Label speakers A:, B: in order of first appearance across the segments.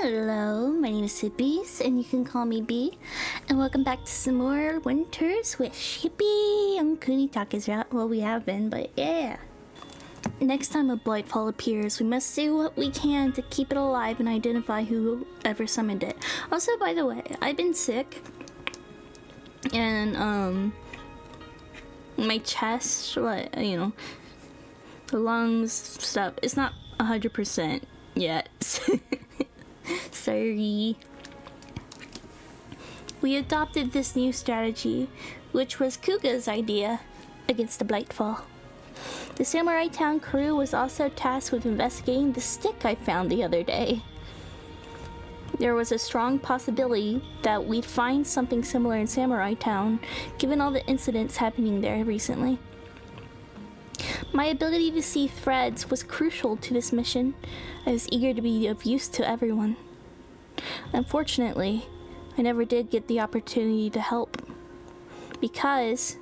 A: Hello, my name is Supe, and you can call me B. And welcome back to some more Winter's Wish. Yippee! I'm Kunitakas, well, we have been, but yeah. Next time a Blightfall appears, we must do what we can to keep it alive and identify whoever summoned it. Also, by the way, I've been sick. And, my chest, the lungs stuff, it's not 100% yet. Sorry. We adopted this new strategy, which was Kuga's idea, against the Blightfall. The Samurai Town crew was also tasked with investigating the stick I found the other day. There was a strong possibility that we'd find something similar in Samurai Town, given all the incidents happening there recently. My ability to see threads was crucial to this mission. I was eager to be of use to everyone. Unfortunately, I never did get the opportunity to help. Because...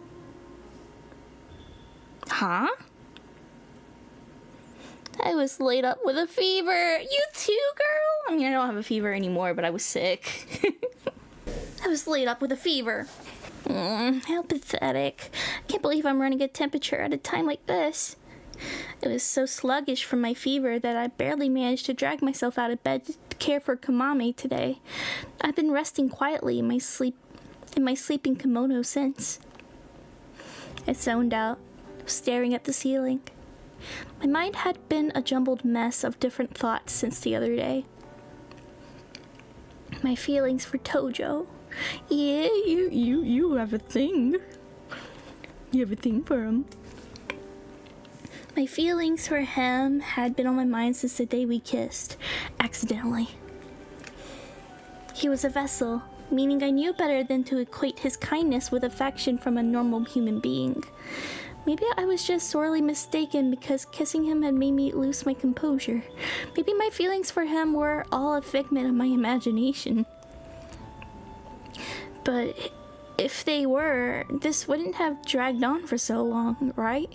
A: Huh? I was laid up with a fever. You too, girl? I mean, I don't have a fever anymore, but I was sick. I was laid up with a fever. How pathetic. I can't believe I'm running a temperature at a time like this. It was so sluggish from my fever that I barely managed to drag myself out of bed to care for Kamame today. I've been resting quietly in my sleeping kimono since. I zoned out, staring at the ceiling. My mind had been a jumbled mess of different thoughts since the other day. My feelings for Tojo. Yeah, you have a thing. You have a thing for him. My feelings for him had been on my mind since the day we kissed, accidentally. He was a vessel, meaning I knew better than to equate his kindness with affection from a normal human being. Maybe I was just sorely mistaken because kissing him had made me lose my composure. Maybe my feelings for him were all a figment of my imagination. But if they were, this wouldn't have dragged on for so long, right?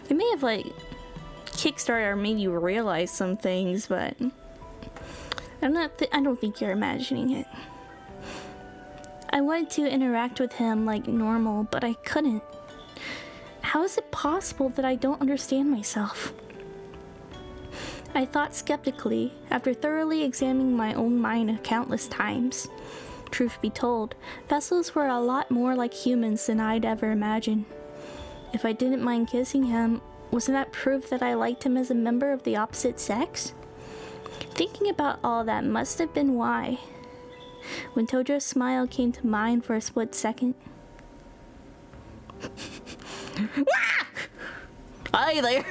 A: It may have, Kickstarter made you realize some things, but I don't think you're imagining it. I wanted to interact with him like normal, but I couldn't. How is it possible that I don't understand myself? I thought skeptically, after thoroughly examining my own mind countless times. Truth be told, vessels were a lot more like humans than I'd ever imagined. If I didn't mind kissing him, wasn't that proof that I liked him as a member of the opposite sex? Thinking about all that must have been why. When Tojo's smile came to mind for a split second. Hi there!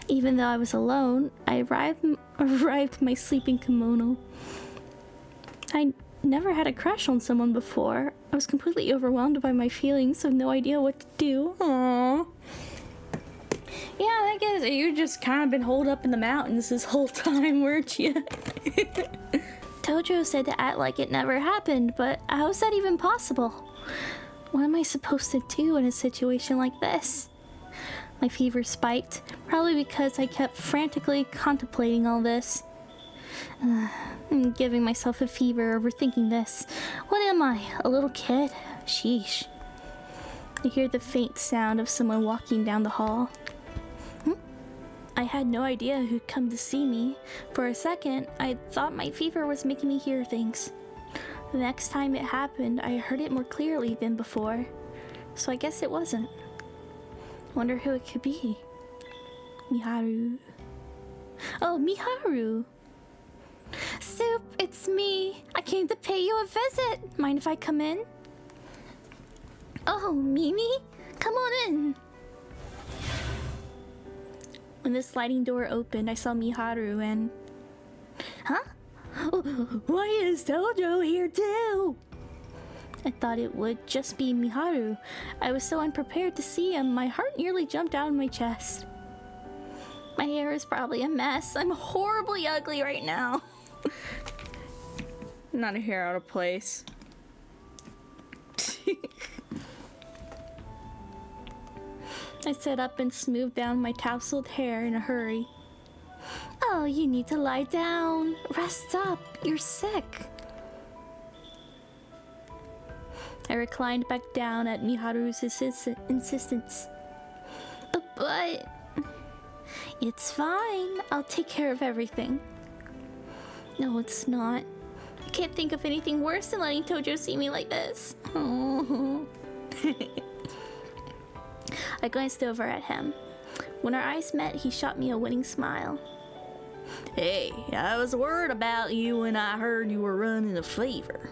A: Even though I was alone, I arrived my sleeping kimono. I never had a crush on someone before. I was completely overwhelmed by my feelings, so no idea what to do. Aww. Yeah, I guess you just kind of been holed up in the mountains this whole time, weren't you? Tojo said to act like it never happened, but how is that even possible? What am I supposed to do in a situation like this? My fever spiked, probably because I kept frantically contemplating all this. I'm giving myself a fever overthinking this. What am I, a little kid? Sheesh. I hear the faint sound of someone walking down the hall. I had no idea who'd come to see me. For a second, I thought my fever was making me hear things. The next time it happened, I heard it more clearly than before. So I guess it wasn't. Wonder who it could be. Miharu. Oh, Miharu! Supe, it's me. I came to pay you a visit. Mind if I come in? Oh, Mimi? Come on in. When the sliding door opened, I saw Miharu and... Huh? Why is Tojo here too? I thought it would just be Miharu. I was so unprepared to see him, my heart nearly jumped out of my chest. My hair is probably a mess. I'm horribly ugly right now. Not a hair out of place. I sat up and smoothed down my tousled hair in a hurry. Oh, you need to lie down. Rest up. You're sick. I reclined back down at Miharu's insistence. But... It's fine. I'll take care of everything. No, it's not. I can't think of anything worse than letting Tojo see me like this. Oh. I glanced over at him. When our eyes met, he shot me a winning smile. Hey, I was worried about you when I heard you were running a fever.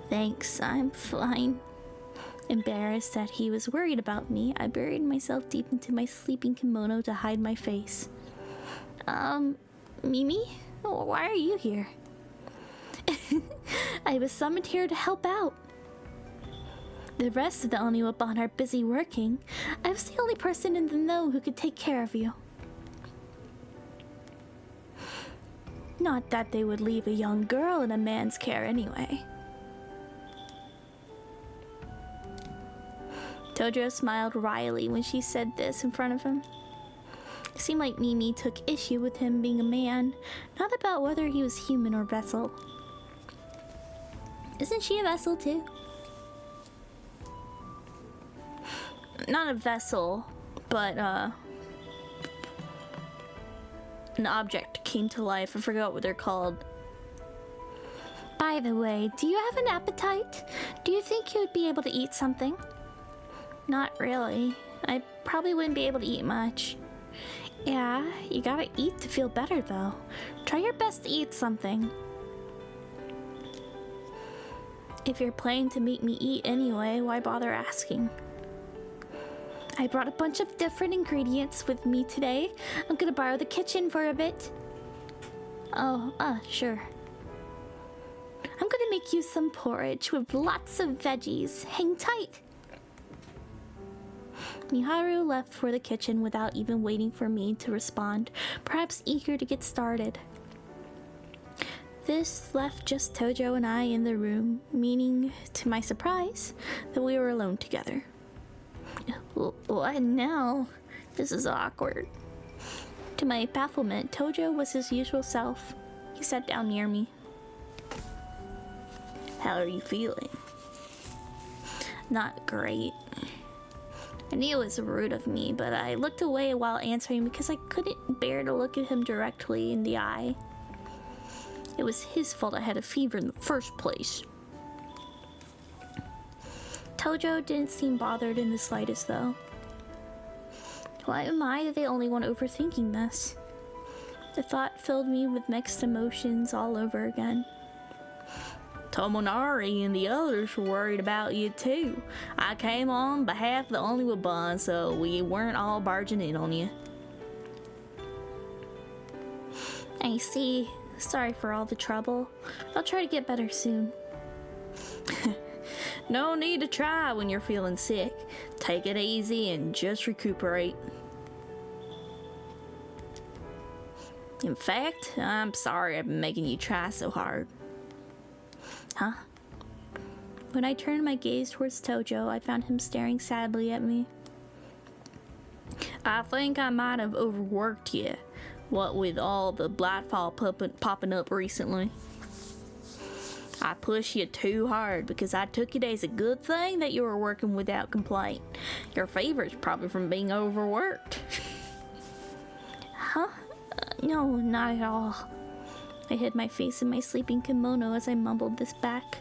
A: Thanks, I'm fine. Embarrassed that he was worried about me, I buried myself deep into my sleeping kimono to hide my face. Mimi? Why are you here? I was summoned here to help out. The rest of the Oniwabon are busy working. I was the only person in the know who could take care of you. Not that they would leave a young girl in a man's care anyway. Tojo smiled wryly when she said this in front of him. It seemed like Mimi took issue with him being a man, not about whether he was human or vessel. Isn't she a vessel too? Not a vessel, but an object came to life. I forgot what they're called. By the way, do you have an appetite? Do you think you would be able to eat something? Not really. I probably wouldn't be able to eat much. Yeah, you gotta eat to feel better though. Try your best to eat something. If you're planning to make me eat anyway, why bother asking? I brought a bunch of different ingredients with me today. I'm gonna borrow the kitchen for a bit. Oh, sure. I'm gonna make you some porridge with lots of veggies. Hang tight. Miharu left for the kitchen without even waiting for me to respond, perhaps eager to get started. This left just Tojo and I in the room, meaning, to my surprise, that we were alone together. What now? This is awkward. To my bafflement, Tojo was his usual self. He sat down near me. How are you feeling? Not great. I knew it was rude of me, but I looked away while answering because I couldn't bear to look at him directly in the eye. It was his fault I had a fever in the first place. Tojo didn't seem bothered in the slightest, though. Why am I the only one overthinking this? The thought filled me with mixed emotions all over again. Tomonari and the others were worried about you too. I came on behalf of the Oniwabon, so we weren't all barging in on you. I see. Sorry for all the trouble. I'll try to get better soon. No need to try when you're feeling sick. Take it easy and just recuperate. In fact, I'm sorry I've been making you try so hard. Huh? When I turned my gaze towards Tojo, I found him staring sadly at me. I think I might have overworked you, what with all the Blightfall popping up recently. I pushed you too hard because I took it as a good thing that you were working without complaint. Your fever's probably from being overworked. Huh? No, not at all. I hid my face in my sleeping kimono as I mumbled this back.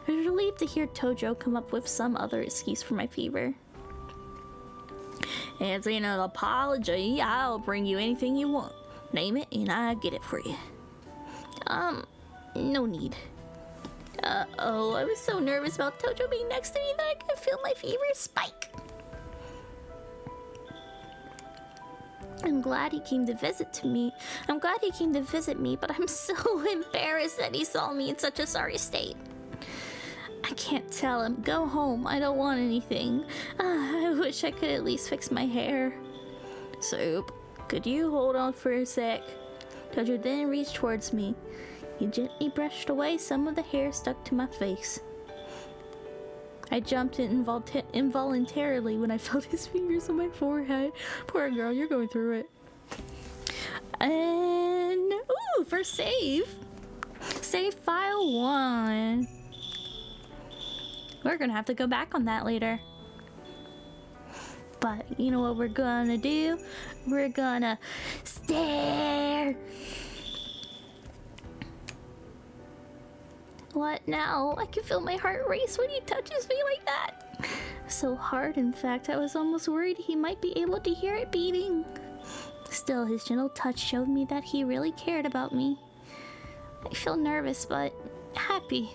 A: I was relieved to hear Tojo come up with some other excuse for my fever. As in an apology, I'll bring you anything you want. Name it and I'll get it for you. No need. Uh-oh, I was so nervous about Tojo being next to me that I could feel my fever spike. I'm glad he came to visit me, but I'm so embarrassed that he saw me in such a sorry state. I can't tell him, go home, I don't want anything. I wish I could at least fix my hair. Supe, could you hold on for a sec? Tojo then reached towards me. He gently brushed away some of the hair stuck to my face. I jumped involuntarily when I felt his fingers on my forehead. Poor girl, you're going through it. And ooh, for save. Save file 1. We're gonna have to go back on that later. But you know what we're gonna do? We're gonna stare. What now? I can feel my heart race when he touches me like that. So hard, in fact, I was almost worried he might be able to hear it beating. Still, his gentle touch showed me that he really cared about me. I feel nervous, but happy.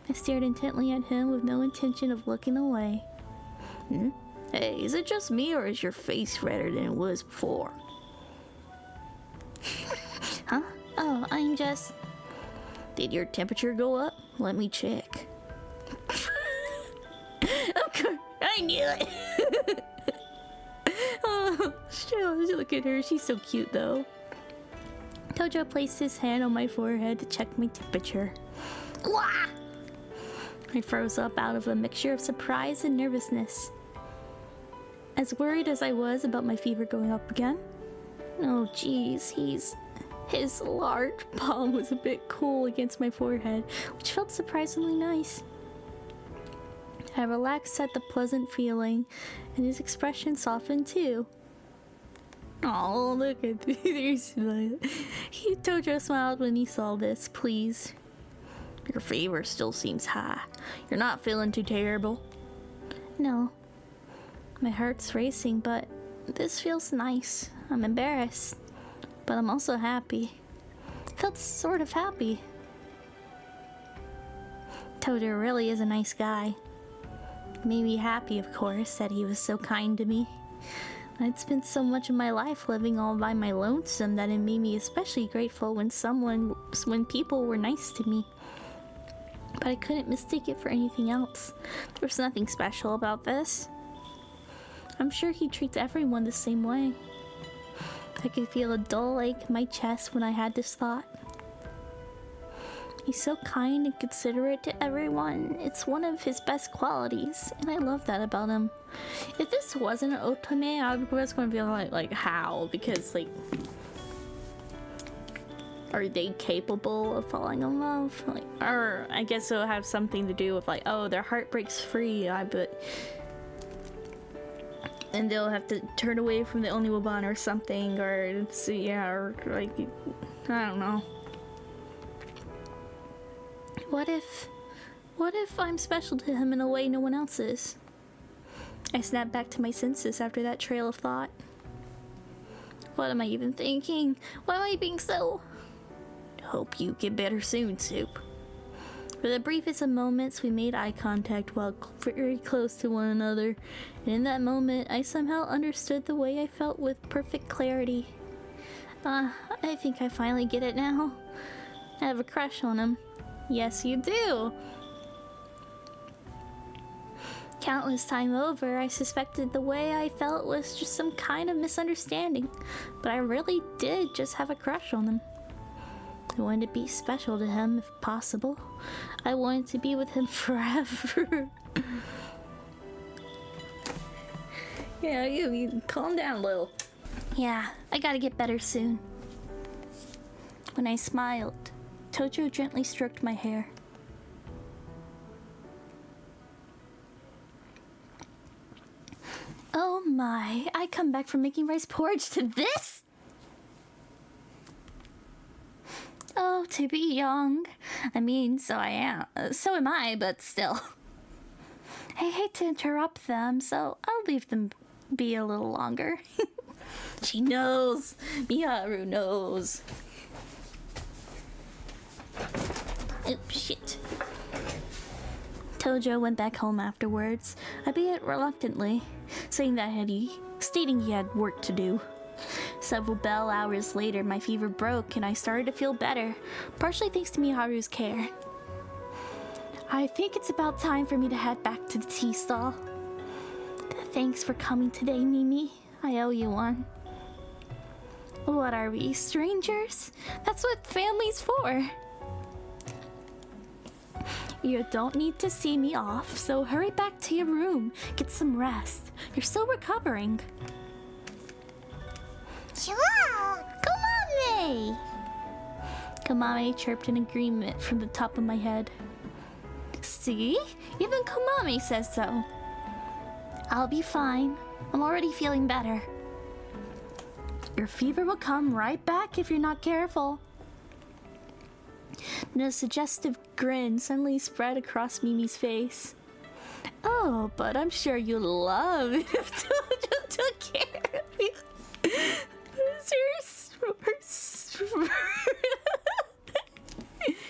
A: I stared intently at him with no intention of looking away. Hey, is it just me or is your face redder than it was before? Huh? Oh, I'm just... Did your temperature go up? Let me check. Of course, I knew it. Oh, look at her. She's so cute, though. Tojo placed his hand on my forehead to check my temperature. Wah! I froze up out of a mixture of surprise and nervousness. As worried as I was about my fever going up again. Oh, geez, his large palm was a bit cool against my forehead, which felt surprisingly nice. I relaxed at the pleasant feeling, and his expression softened too. Oh, look at these. Tojo smiled when he saw this. Please. Your fever still seems high. You're not feeling too terrible? No. My heart's racing, but this feels nice. I'm embarrassed, but I'm also happy. Felt sort of happy. Tojo really is a nice guy. Made me happy, of course, that he was so kind to me. I'd spent so much of my life living all by my lonesome that it made me especially grateful when people were nice to me. But I couldn't mistake it for anything else. There was nothing special about this. I'm sure he treats everyone the same way. I could feel a dull ache in my chest when I had this thought. He's so kind and considerate to everyone. It's one of his best qualities, and I love that about him. If this wasn't an otome, I was going to be like how? Because, like, are they capable of falling in love? Like, or I guess it'll have something to do with, like, oh, their heartbreak's free, and they'll have to turn away from the only woman or something, or yeah, or like, I don't know. What if I'm special to him in a way no one else is? I snapped back to my senses after that trail of thought. What am I even thinking? Why am I being so... Hope you get better soon, Supe. For the briefest of moments, we made eye contact while very close to one another, and in that moment, I somehow understood the way I felt with perfect clarity. I think I finally get it now. I have a crush on him. Yes, you do! Countless time over, I suspected the way I felt was just some kind of misunderstanding, but I really did just have a crush on him. I wanted to be special to him if possible. I wanted to be with him forever. Yeah, you calm down a little. Yeah, I gotta get better soon. When I smiled, Tojo gently stroked my hair. Oh my, I come back from making rice porridge to this? Oh, to be young. I mean, so am I, but still. I hate to interrupt them, so I'll leave them be a little longer. She knows. Miharu knows. Oh, shit. Tojo went back home afterwards, albeit reluctantly, stating he had work to do. Several bell hours later, my fever broke and I started to feel better, partially thanks to Miharu's care. I think it's about time for me to head back to the tea stall. Thanks for coming today, Mimi. I owe you one. What are we, strangers? That's what family's for. You don't need to see me off, so hurry back to your room. Get some rest. You're still recovering.
B: Sure.
A: Come Kamame! Kamame chirped in agreement from the top of my head. See? Even Kamame says so. I'll be fine. I'm already feeling better. Your fever will come right back if you're not careful. And a suggestive grin suddenly spread across Mimi's face. Oh, but I'm sure you'll love it if Tojo took care of you.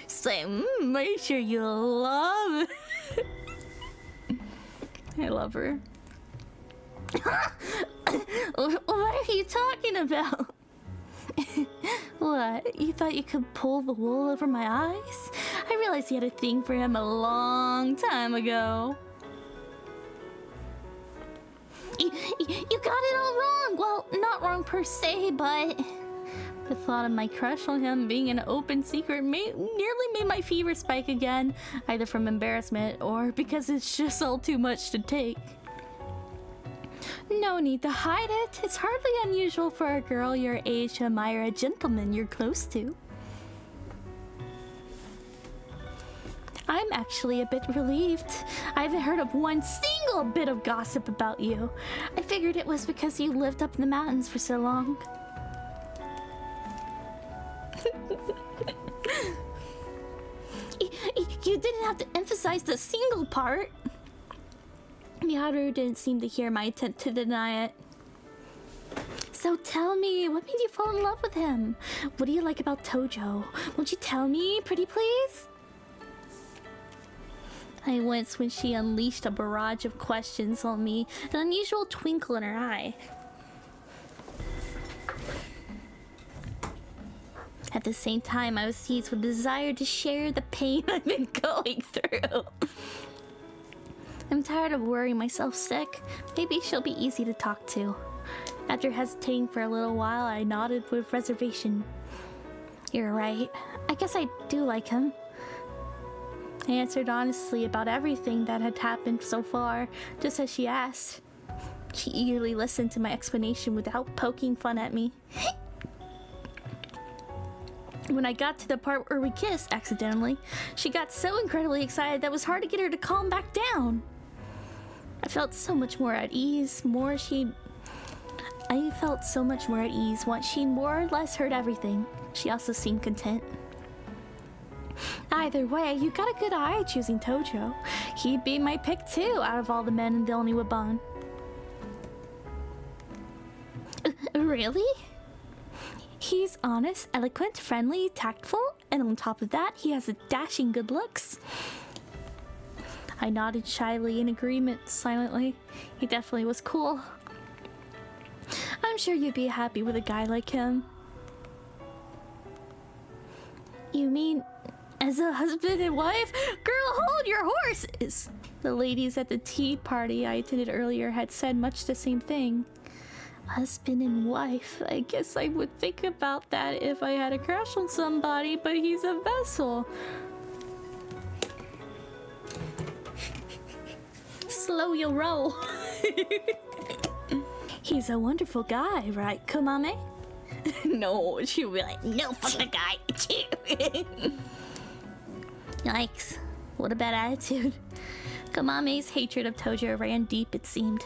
A: Say, I'm sure you'll love it. I love her. What are you talking about? What? You thought you could pull the wool over my eyes? I realized you had a thing for him a long time ago. You got it all wrong. Well, not wrong per se, but the thought of my crush on him being an open secret nearly made my fever spike again, either from embarrassment or because it's just all too much to take. No need to hide it. It's hardly unusual for a girl your age to admire a gentleman you're close to. I'm actually a bit relieved. I haven't heard of one single bit of gossip about you. I figured it was because you lived up in the mountains for so long. You didn't have to emphasize the single part. Miharu didn't seem to hear my attempt to deny it. So tell me, what made you fall in love with him? What do you like about Tojo? Won't you tell me, pretty please? I winced when she unleashed a barrage of questions on me, an unusual twinkle in her eye. At the same time, I was seized with the desire to share the pain I've been going through. I'm tired of worrying myself sick. Maybe she'll be easy to talk to. After hesitating for a little while, I nodded with reservation. You're right. I guess I do like him. I answered honestly about everything that had happened so far, just as she asked. She eagerly listened to my explanation without poking fun at me. When I got to the part where we kissed accidentally, she got so incredibly excited that it was hard to get her to calm back down. I felt so much more at ease once she more or less heard everything. She also seemed content. Either way, you got a good eye choosing Tojo. He'd be my pick too, out of all the men in the Oniwaban. Really? He's honest, eloquent, friendly, tactful, and on top of that, he has a dashing good looks. I nodded shyly in agreement, silently. He definitely was cool. I'm sure you'd be happy with a guy like him. You mean as a husband and wife? Girl, hold your horses! The ladies at the tea party I attended earlier had said much the same thing. Husband and wife. I guess I would think about that if I had a crush on somebody, but he's a vessel. Slow your roll. He's a wonderful guy, right, Kamame? No, she'll be like, no fucking guy. Yikes. What a bad attitude. Kamame's hatred of Tojo ran deep, it seemed.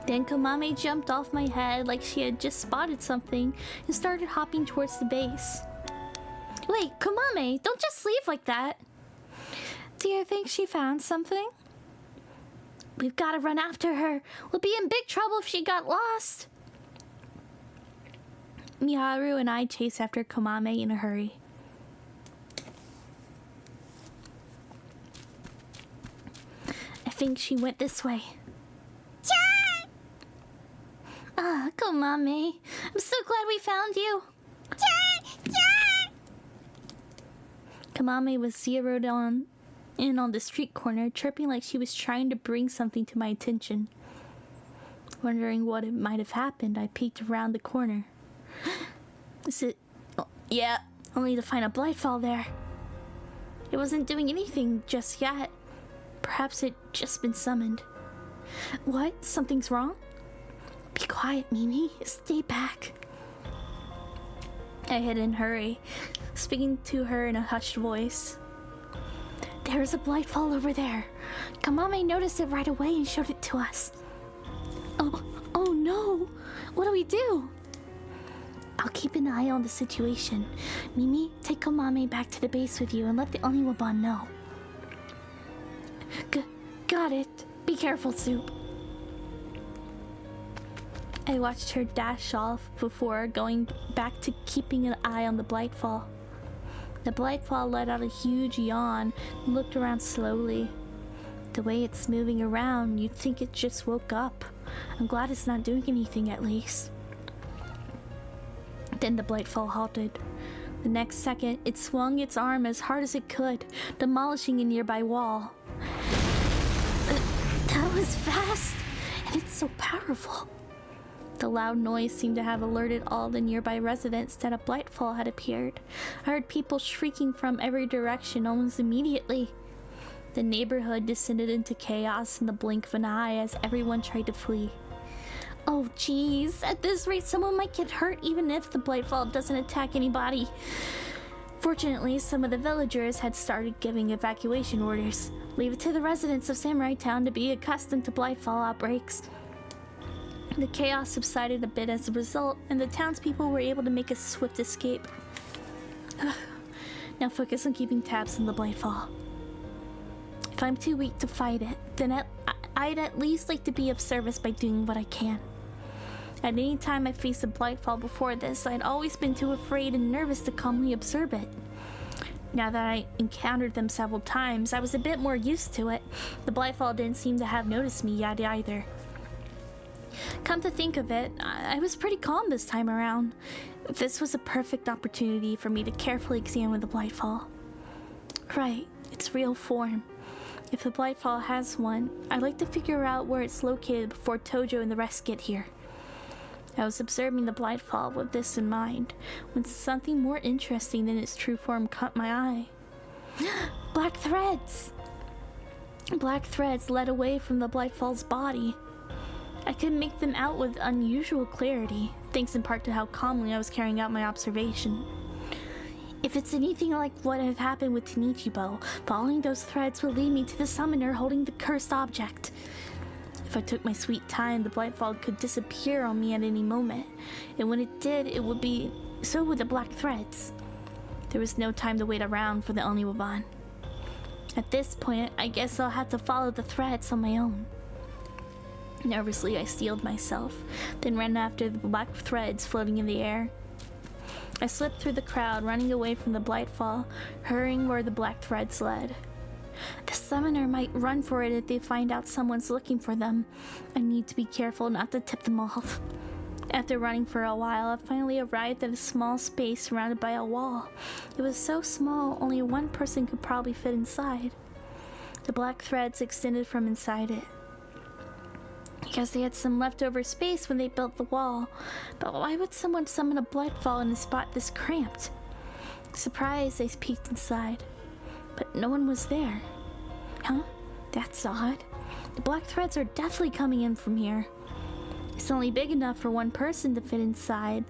A: Then Kamame jumped off my head like she had just spotted something and started hopping towards the base. Wait, Kamame, don't just leave like that. Do you think she found something? We've got to run after her. We'll be in big trouble if she got lost. Miharu and I chased after Kamame in a hurry. I think she went this way. Ah, Kamame. I'm so glad we found you. Kamame was zeroed in on the street corner, chirping like she was trying to bring something to my attention. Wondering what it might have happened, I peeked around the corner. Is it... Oh, yeah, I'll need to find a Blightfall there. It wasn't doing anything just yet. Perhaps it just been summoned. What? Something's wrong? Be quiet, Mimi. Stay back. I hid in a hurry, speaking to her in a hushed voice. There's a Blightfall over there. Kamame noticed it right away and showed it to us. Oh no! What do we do? I'll keep an eye on the situation. Mimi, take Kamame back to the base with you and let the Oniwaban know. Got it. Be careful, Supe. I watched her dash off before going back to keeping an eye on the Blightfall. The Blightfall let out a huge yawn and looked around slowly. The way it's moving around, you'd think it just woke up. I'm glad it's not doing anything, at least. Then the Blightfall halted. The next second, it swung its arm as hard as it could, demolishing a nearby wall. That was fast, and it's so powerful. The loud noise seemed to have alerted all the nearby residents that a Blightfall had appeared. I heard people shrieking from every direction almost immediately. The neighborhood descended into chaos in the blink of an eye as everyone tried to flee. Oh geez, at this rate someone might get hurt even if the Blightfall doesn't attack anybody. Fortunately, some of the villagers had started giving evacuation orders. Leave it to the residents of Samurai Town to be accustomed to Blightfall outbreaks. The chaos subsided a bit as a result, and the townspeople were able to make a swift escape. Now focus on keeping tabs on the Blightfall. If I'm too weak to fight it, then I'd at least like to be of service by doing what I can. At any time I faced a Blightfall before this, I'd always been too afraid and nervous to calmly observe it. Now that I encountered them several times, I was a bit more used to it. The Blightfall didn't seem to have noticed me yet either. Come to think of it, I was pretty calm this time around. This was a perfect opportunity for me to carefully examine the Blightfall. Right, its real form. If the Blightfall has one, I'd like to figure out where it's located before Tojo and the rest get here. I was observing the Blightfall with this in mind, when something more interesting than its true form caught my eye. Black threads! Black threads led away from the Blightfall's body. I could make them out with unusual clarity, thanks in part to how calmly I was carrying out my observation. If it's anything like what had happened with Tenichibo, following those threads will lead me to the summoner holding the cursed object. If I took my sweet time, the Blightfall could disappear on me at any moment, and when it did, it would be so with the black threads. There was no time to wait around for the Oniwaban. At this point, I guess I'll have to follow the threads on my own. Nervously, I steeled myself, then ran after the black threads floating in the air. I slipped through the crowd, running away from the Blightfall, hurrying where the black threads led. The summoner might run for it if they find out someone's looking for them. I need to be careful not to tip them off. After running for a while, I finally arrived at a small space surrounded by a wall. It was so small, only one person could probably fit inside. The black threads extended from inside it. I guess they had some leftover space when they built the wall, but why would someone summon a Blightfall in a spot this cramped? Surprised, I peeked inside, but no one was there. Huh? That's odd. The black threads are definitely coming in from here. It's only big enough for one person to fit inside,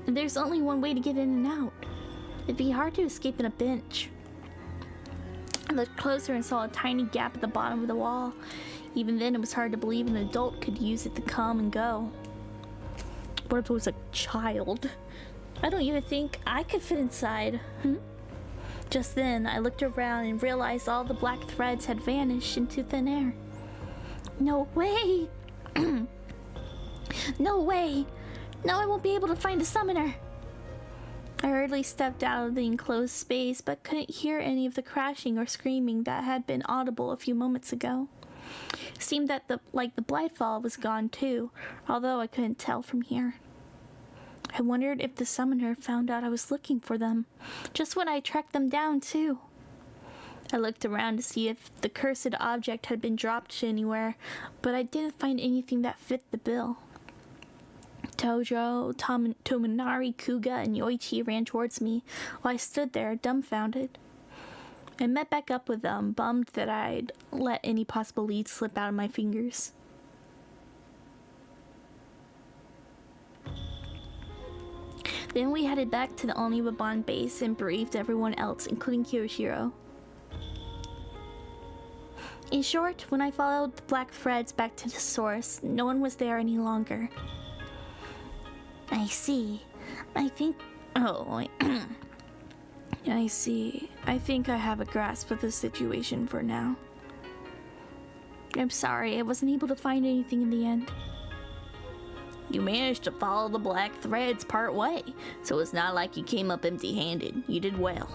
A: and there's only one way to get in and out. It'd be hard to escape in a pinch. I looked closer and saw a tiny gap at the bottom of the wall. Even then, it was hard to believe an adult could use it to come and go. What if it was a child? I don't even think I could fit inside. Just then, I looked around and realized all the black threads had vanished into thin air. No way! No way! Now I won't be able to find the summoner! I hurriedly stepped out of the enclosed space, but couldn't hear any of the crashing or screaming that had been audible a few moments ago. It seemed that the Blightfall was gone too, although I couldn't tell from here. I wondered if the summoner found out I was looking for them, just when I tracked them down too. I looked around to see if the cursed object had been dropped anywhere, but I didn't find anything that fit the bill. Tojo, Tominari, Kuga, and Yoichi ran towards me while I stood there, dumbfounded. I met back up with them, bummed that I'd let any possible lead slip out of my fingers. Then we headed back to the Oniwaban base and briefed everyone else, including Kiyoshiro. In short, when I followed the black threads back to the source, no one was there any longer. I see. I think... Oh, wait. I see. I think I have a grasp of the situation for now. I'm sorry, I wasn't able to find anything in the end. You managed to follow the black threads part way, so it's not like you came up empty-handed. You did well.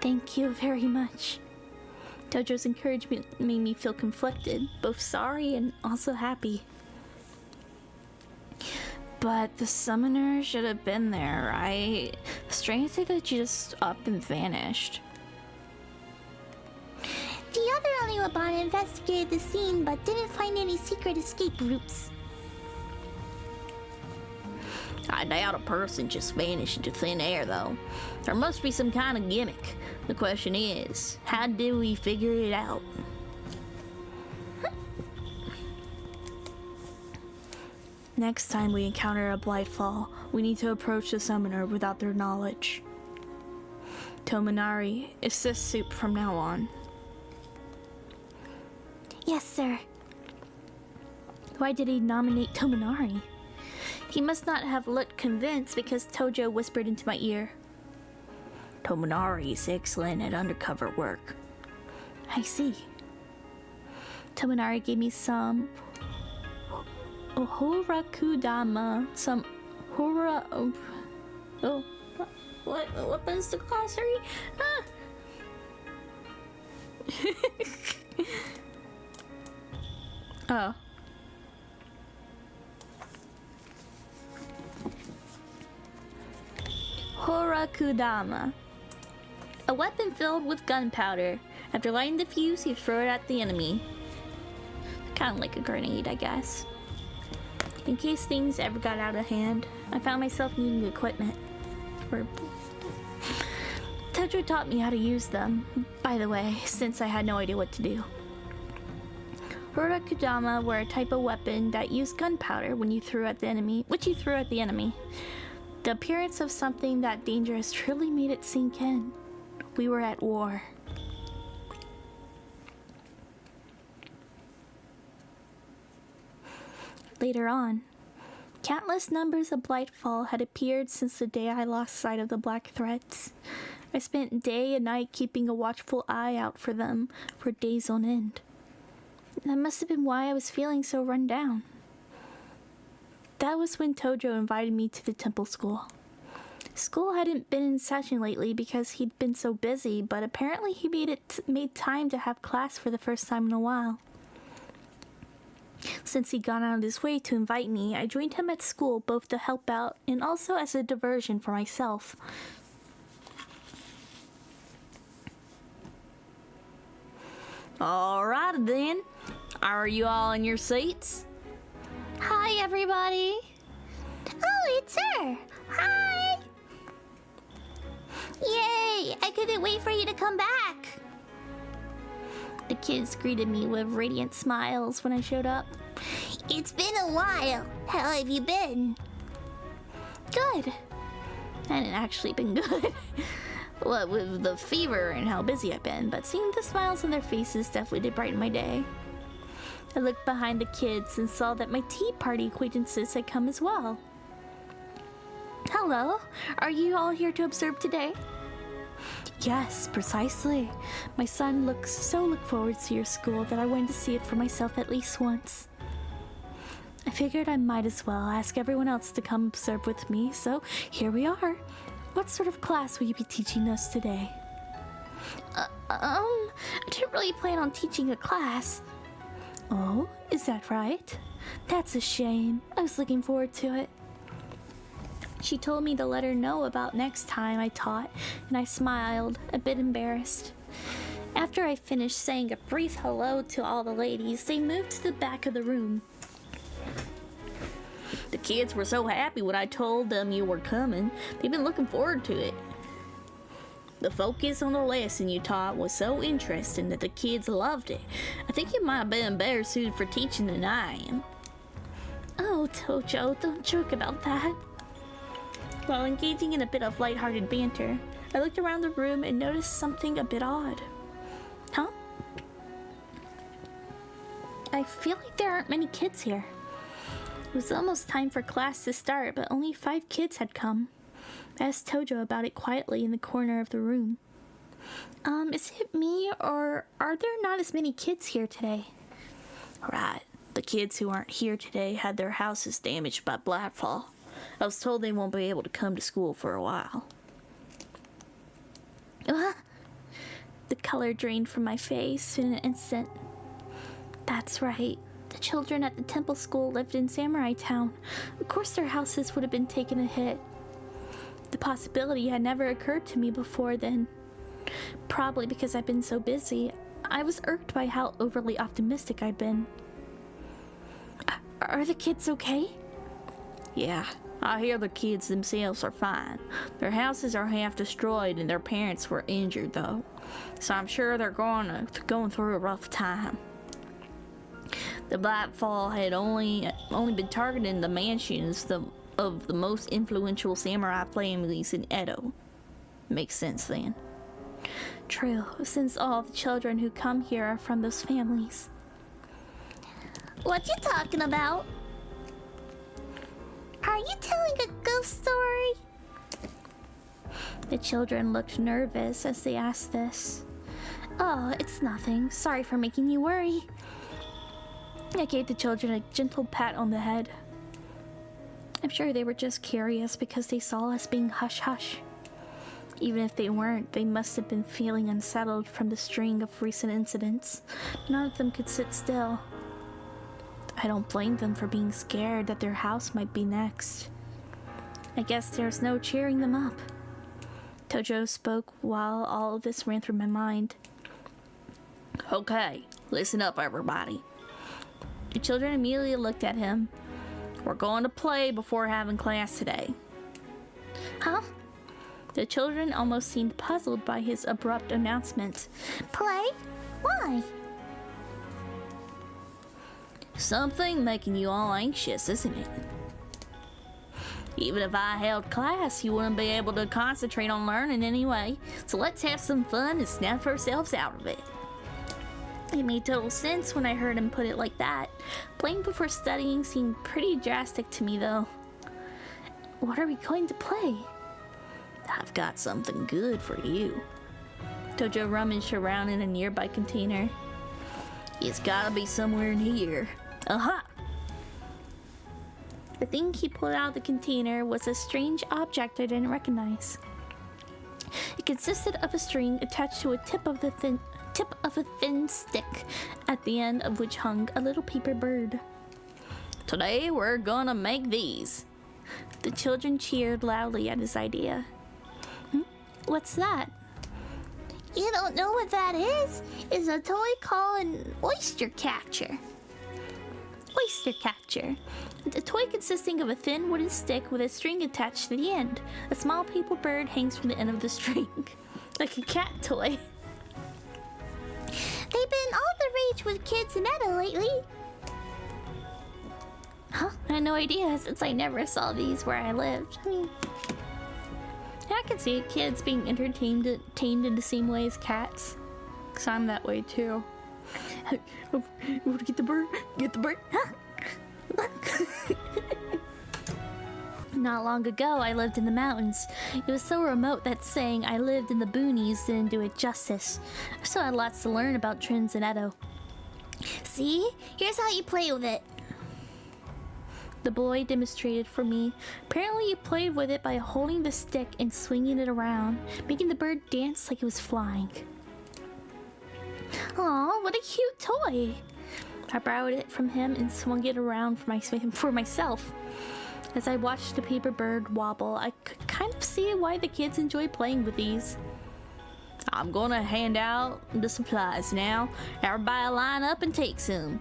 A: Thank you very much. Tojo's encouragement made me feel conflicted, both sorry and also happy. But the summoner should have been there, right? Strange that they just up and vanished.
B: The other Oniwaban investigated the scene but didn't find any secret escape routes.
C: I doubt a person just vanished into thin air, though. There must be some kind of gimmick. The question is, how do we figure it out?
A: Next time we encounter a Blightfall, we need to approach the summoner without their knowledge. Tominari, assist Supe from now on.
B: Yes, sir.
A: Why did he nominate Tominari? He must not have looked convinced because Tojo whispered into my ear.
C: Tominari is excellent at undercover work.
A: I see. Tominari gave me some Horakudama, some Hora... Oh, what is the glossary? Oh. Horakudama. A weapon filled with gunpowder. After lighting the fuse, you throw it at the enemy. Kind of like a grenade, I guess. In case things ever got out of hand, I found myself needing equipment. Tojo taught me how to use them, by the way, since I had no idea what to do. Horakudama were a type of weapon that used gunpowder when you threw at the enemy, The appearance of something that dangerous truly made it sink in. We were at war. Later on, countless numbers of Blightfall had appeared since the day I lost sight of the black threads. I spent day and night keeping a watchful eye out for them for days on end. That must have been why I was feeling so run down. That was when Tojo invited me to the temple school. School hadn't been in session lately because he'd been so busy, but apparently he made time to have class for the first time in a while. Since he'd gone out of his way to invite me, I joined him at school both to help out and also as a diversion for myself.
C: Alright then. Are you all in your seats?
B: Hi, everybody. Oh, it's her. Hi. Yay! I couldn't wait for you to come back.
A: The kids greeted me with radiant smiles when I showed up.
B: It's been a while. How have you been?
A: Good. I hadn't actually been good. What with the fever and how busy I've been, but seeing the smiles on their faces definitely did brighten my day. I looked behind the kids and saw that my tea party acquaintances had come as well. Hello, are you all here to observe today? Yes, precisely. My son look forward to your school that I wanted to see it for myself at least once. I figured I might as well ask everyone else to come observe with me, so here we are. What sort of class will you be teaching us today? I didn't really plan on teaching a class. Oh, is that right? That's a shame. I was looking forward to it. She told me to let her know about next time I taught, and I smiled, a bit embarrassed. After I finished saying a brief hello to all the ladies, they moved to the back of the room.
C: The kids were so happy when I told them you were coming. They've been looking forward to it. The focus on the lesson you taught was so interesting that the kids loved it. I think you might have been better suited for teaching than I am.
A: Oh, Tojo, don't joke about that.
C: While engaging in a bit of lighthearted banter, I looked around the room and noticed something a bit odd. Huh? I feel like there aren't many kids here. It was almost time for class to start, but only 5 kids had come. I asked Tojo about it quietly in the corner of the room. Is it me, or are there not as many kids here today? Right. The kids who aren't here today had their houses damaged by Bladfall. I was told they won't be able to come to school for a while. The color drained from my face in an instant. That's right. The children at the temple school lived in Samurai Town. Of course their houses would have been taking a hit. The possibility had never occurred to me before then. Probably because I've been so busy. I was irked by how overly optimistic I'd been. Are the kids okay? Yeah, I hear the kids themselves are fine. Their houses are half destroyed and their parents were injured though. So I'm sure they're going through a rough time. The Bladfall had only been targeting the mansions of the most influential samurai families in Edo. Makes sense then. True, since all the children who come here are from those families.
B: What you talking about? Are you telling a ghost story?
A: The children looked nervous as they asked this. Oh, it's nothing. Sorry for making you worry. I gave the children a gentle pat on the head. I'm sure they were just curious because they saw us being hush-hush. Even if they weren't, they must have been feeling unsettled from the string of recent incidents. None of them could sit still. I don't blame them for being scared that their house might be next. I guess there's no cheering them up. Tojo spoke while all of this ran through my mind. Okay, listen up everybody. The children immediately looked at him. We're going to play before having class today.
B: Huh?
A: The children almost seemed puzzled by his abrupt announcement.
B: Play? Why?
C: Something making you all anxious, isn't it? Even if I held class, you wouldn't be able to concentrate on learning anyway. So let's have some fun and snap ourselves out of it. It made total sense when I heard him put it like that. Playing before studying seemed pretty drastic to me, though. What are we going to play? I've got something good for you. Tojo rummaged around in a nearby container. It's gotta be somewhere in here. Aha! The thing he pulled out of the container was a strange object I didn't recognize. It consisted of a string attached to a tip of a thin stick, at the end of which hung a little paper bird. Today we're gonna make these. The children cheered loudly at his idea. What's that?
B: You don't know what that is? It's a toy called an oyster catcher.
A: Oyster catcher. A toy consisting of a thin wooden stick with a string attached to the end. A small paper bird hangs from the end of the string. Like a cat toy.
B: They've been all the rage with kids in Edo lately.
A: Huh? I had no idea since I never saw these where I lived. I mean, I can see kids being entertained in the same way as cats. Because I'm that way too. Get the bird? Get the bird? Huh? Not long ago, I lived in the mountains. It was so remote that saying I lived in the boonies didn't do it justice. I still had lots to learn about trends in Edo.
B: See? Here's how you play with it.
A: The boy demonstrated for me. Apparently you played with it by holding the stick and swinging it around, making the bird dance like it was flying. Aw, what a cute toy! I borrowed it from him and swung it around for myself. As I watched the paper bird wobble, I could kind of see why the kids enjoy playing with these. I'm gonna hand out the supplies now. Everybody line up and take some.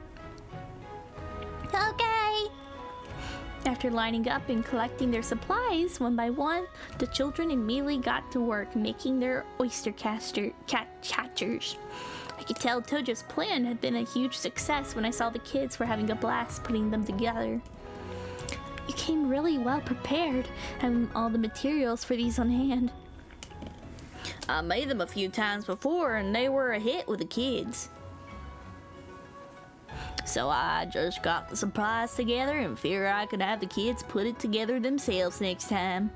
B: Okay.
A: After lining up and collecting their supplies one by one, the children immediately got to work making their oyster catchers. I could tell Tojo's plan had been a huge success when I saw the kids were having a blast putting them together. You came really well prepared, having all the materials for these on hand.
C: I made them a few times before and they were a hit with the kids. So I just got the supplies together and figured I could have the kids put it together themselves next time.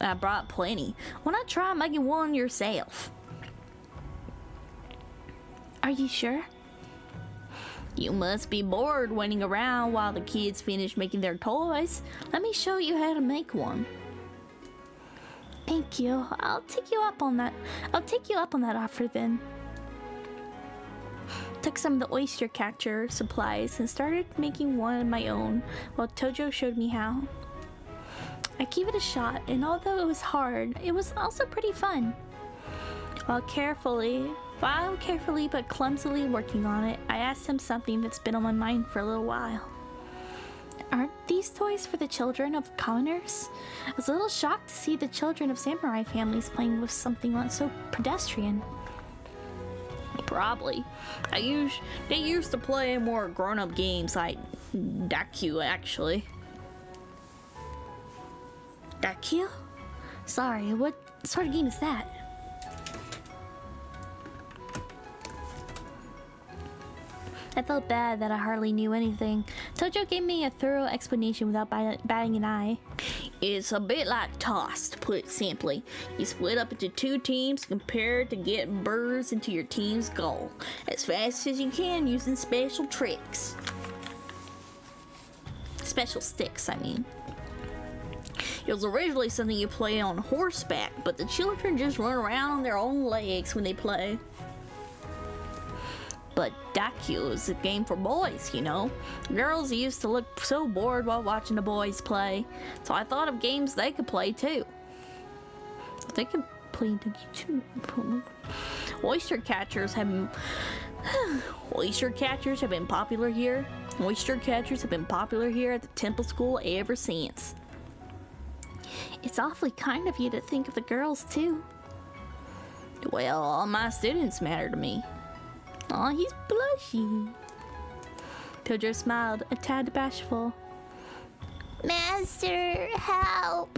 C: I brought plenty. Why not try making one yourself?
A: Are you sure?
C: You must be bored waiting around while the kids finish making their toys. Let me show you how to make one.
A: Thank you. I'll take you up on that. I'll take you up on that offer then. Took some of the oyster catcher supplies and started making one of my own while Tojo showed me how. I gave it a shot, and although it was hard, it was also pretty fun. While carefully but clumsily working on it, I asked him something that's been on my mind for a little while. Aren't these toys for the children of commoners? I was a little shocked to see the children of samurai families playing with something so pedestrian.
C: Probably. They used to play more grown-up games like Daku, actually.
A: Daku? Sorry, what sort of game is that? I felt bad that I hardly knew anything. Tojo gave me a thorough explanation without batting an eye.
C: It's a bit like toss, to put it simply. You split up into two teams, compare to get birds into your team's goal as fast as you can using special tricks. Special sticks, I mean. It was originally something you play on horseback, but the children just run around on their own legs when they play. But Daku is a game for boys, you know. Girls used to look so bored while watching the boys play, so I thought of games they could play too. They could play Daku too. Oyster catchers have been popular here. Oyster catchers have been popular here at the temple school ever since.
A: It's awfully kind of you to think of the girls too.
C: Well, all my students matter to me.
A: Aw, he's blushy. Tojo smiled, a tad bashful.
B: Master, help!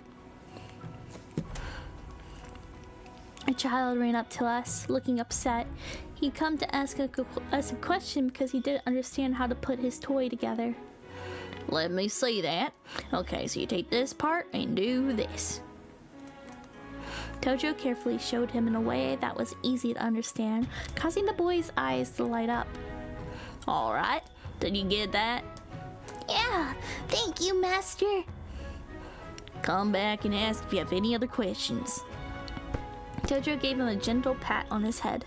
A: A child ran up to us, looking upset. He'd come to ask us a question because he didn't understand how to put his toy together.
C: Let me see that. Okay, so you take this part and do this.
A: Tojo carefully showed him in a way that was easy to understand, causing the boy's eyes to light up.
C: Alright, did you get that?
B: Yeah, thank you, Master.
C: Come back and ask if you have any other questions.
A: Tojo gave him a gentle pat on his head.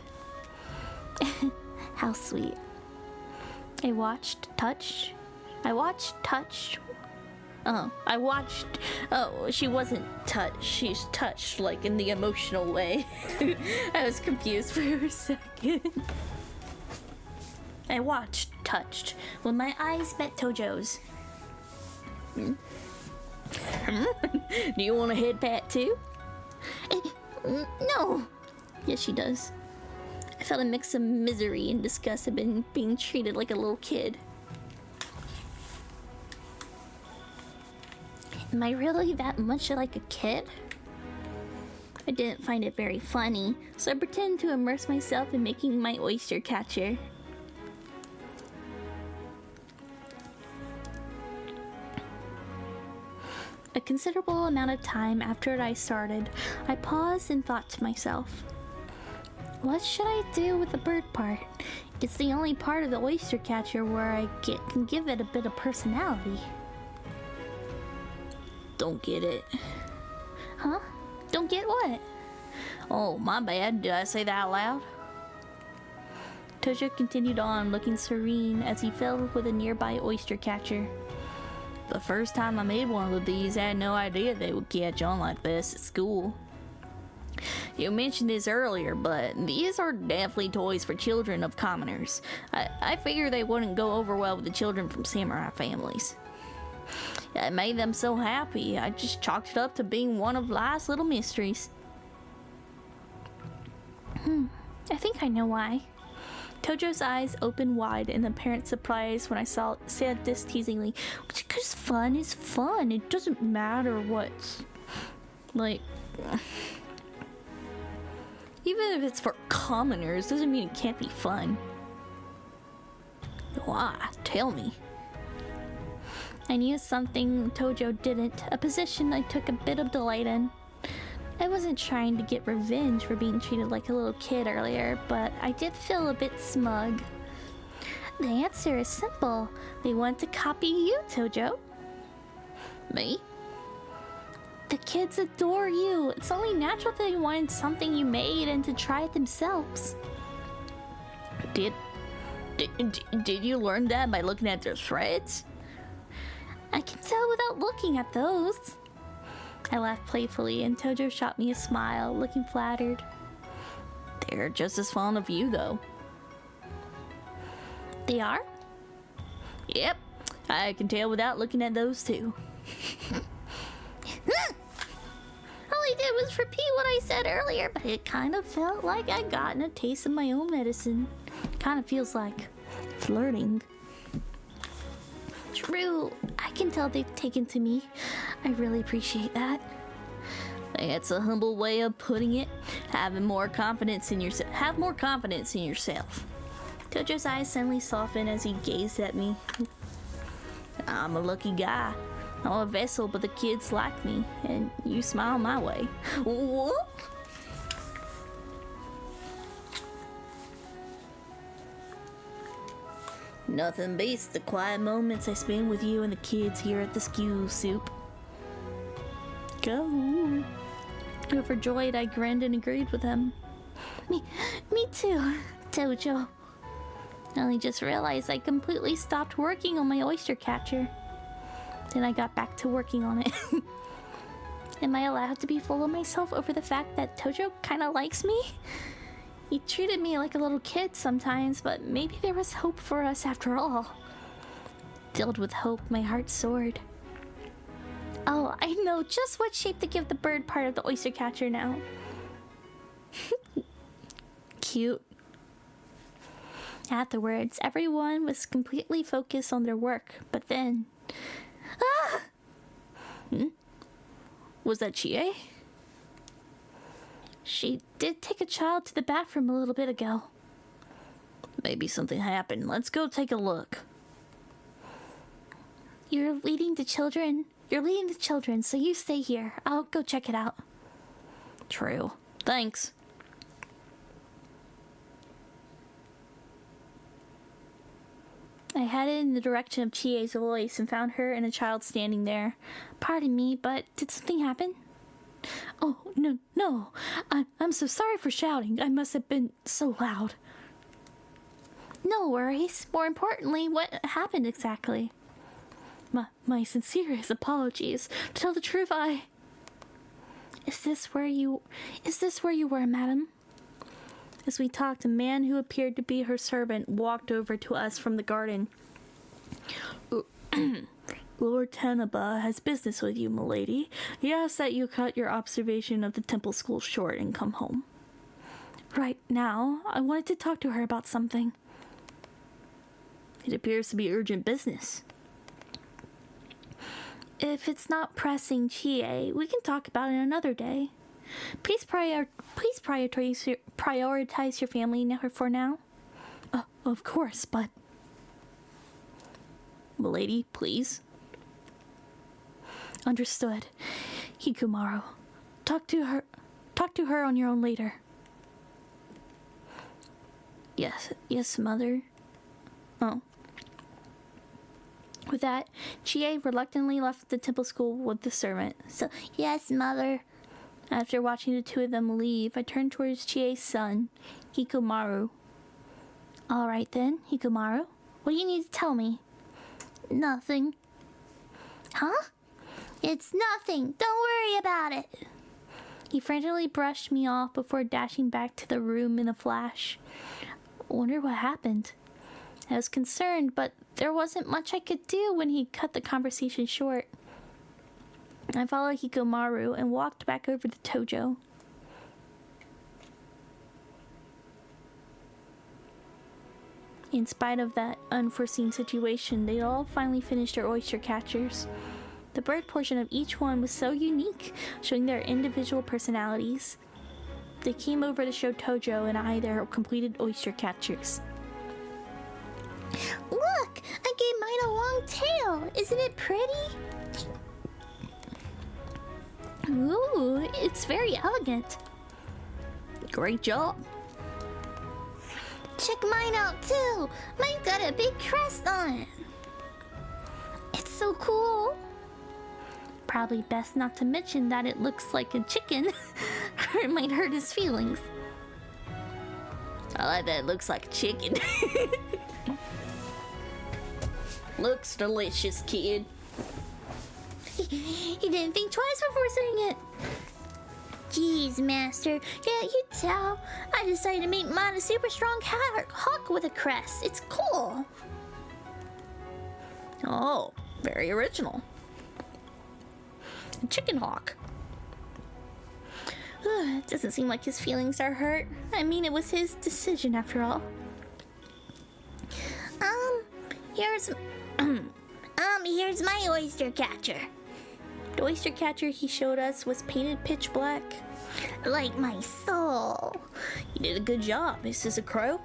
A: How sweet. I watched, touched.
C: Oh, she wasn't touched. She's touched, like, in the emotional way. I was confused for a second.
A: I watched, touched, when my eyes met Tojo's.
C: Do you want a head pat too?
A: No. Yes, she does. I felt a mix of misery and disgust at being treated like a little kid. Am I really that much like a kid? I didn't find it very funny, so I pretended to immerse myself in making my oyster catcher. A considerable amount of time after I started, I paused and thought to myself, what should I do with the bird part? It's the only part of the oyster catcher where I can give it a bit of personality.
C: Don't get it.
A: Huh? Don't get what?
C: Oh, my bad. Did I say that out loud?
A: Tojo continued on, looking serene as he filled with a nearby oyster catcher.
C: The first time I made one of these, I had no idea they would catch on like this at school. You mentioned this earlier, but these are definitely toys for children of commoners. I figure they wouldn't go over well with the children from samurai families. It made them so happy, I just chalked it up to being one of life's little mysteries.
A: I think I know why. Tojo's eyes opened wide in apparent surprise when I said this teasingly. Because fun is fun. It doesn't matter what's... like... even if it's for commoners, doesn't mean it can't be fun. Why? Tell me. I knew something Tojo didn't, a position I took a bit of delight in. I wasn't trying to get revenge for being treated like a little kid earlier, but I did feel a bit smug. The answer is simple. They want to copy you, Tojo. Me? The kids adore you. It's only natural that they wanted something you made and to try it themselves. Did you learn that by looking at their threads? I can tell without looking at those. I laughed playfully, and Tojo shot me a smile, looking flattered. They're just as fond of you, though. They are? Yep, I can tell without looking at those, too. All I did was repeat what I said earlier, but it kind of felt like I'd gotten a taste of my own medicine. Kind of feels like flirting. True, I can tell they've taken to me. I really appreciate that. That's a humble way of putting it. Have more confidence in yourself. Tojo's eyes suddenly softened as he gazed at me. I'm a lucky guy. I'm a vessel, but the kids like me, and you smile my way. What? Nothing beats the quiet moments I spend with you and the kids here at the school, Supe. Go. Overjoyed, I grinned and agreed with him. Me too, Tojo. I only just realized I completely stopped working on my oyster catcher. Then I got back to working on it. Am I allowed to be full of myself over the fact that Tojo kinda likes me? He treated me like a little kid sometimes, but maybe there was hope for us after all. Filled with hope, my heart soared. Oh, I know just what shape to give the bird part of the oyster catcher now. Cute. Afterwards, everyone was completely focused on their work, but then... Ah! Was that Chie? She did take a child to the bathroom a little bit ago. Maybe something happened. Let's go take a look. You're leading the children, so you stay here. I'll go check it out. True. Thanks. I headed in the direction of Chie's voice and found her and a child standing there. Pardon me, but did something happen? Oh, no. I'm so sorry for shouting. I must have been so loud. No worries. More importantly, what happened exactly? My sincerest apologies. To tell the truth, Is this where you were, madam? As we talked, a man who appeared to be her servant walked over to us from the garden. Lord Tanaba has business with you, milady. He asks that you cut your observation of the temple school short and come home. Right now, I wanted to talk to her about something. It appears to be urgent business. If it's not pressing, Chie, we can talk about it another day. Please prioritize your family for now. Of course, but... Milady, please. Understood. Hikumaru. Talk to her on your own later. Yes, mother. Oh. With that, Chie reluctantly left the temple school with the servant. So, yes, mother. After watching the two of them leave, I turned towards Chie's son, Hikumaru. Alright then, Hikumaru. What do you need to tell me? Nothing. Huh? It's nothing. Don't worry about it. He frantically brushed me off before dashing back to the room in a flash. I wonder what happened. I was concerned, but there wasn't much I could do when he cut the conversation short. I followed Hikomaru and walked back over to Tojo. In spite of that unforeseen situation, they all finally finished their oyster catchers. The bird portion of each one was so unique, showing their individual personalities. They came over to show Tojo and I their completed oyster catchers.
B: Look! I gave mine a long tail! Isn't it pretty?
A: Ooh, it's very elegant.
C: Great job.
B: Check mine out too! Mine got a big crest on it!
A: It's so cool. Probably best not to mention that it looks like a chicken, or it might hurt his feelings.
C: I like that it looks like a chicken. Looks delicious, kid.
B: He didn't think twice before saying it. Jeez, Master, can't you tell? I decided to make mine a super strong hawk with a crest. It's cool.
C: Oh, very original. A chicken hawk.
A: It doesn't seem like his feelings are hurt. I mean, it was his decision after all.
B: Here's my oyster catcher.
A: The oyster catcher he showed us was painted pitch black.
B: Like my soul.
C: You did a good job. Is this a crow?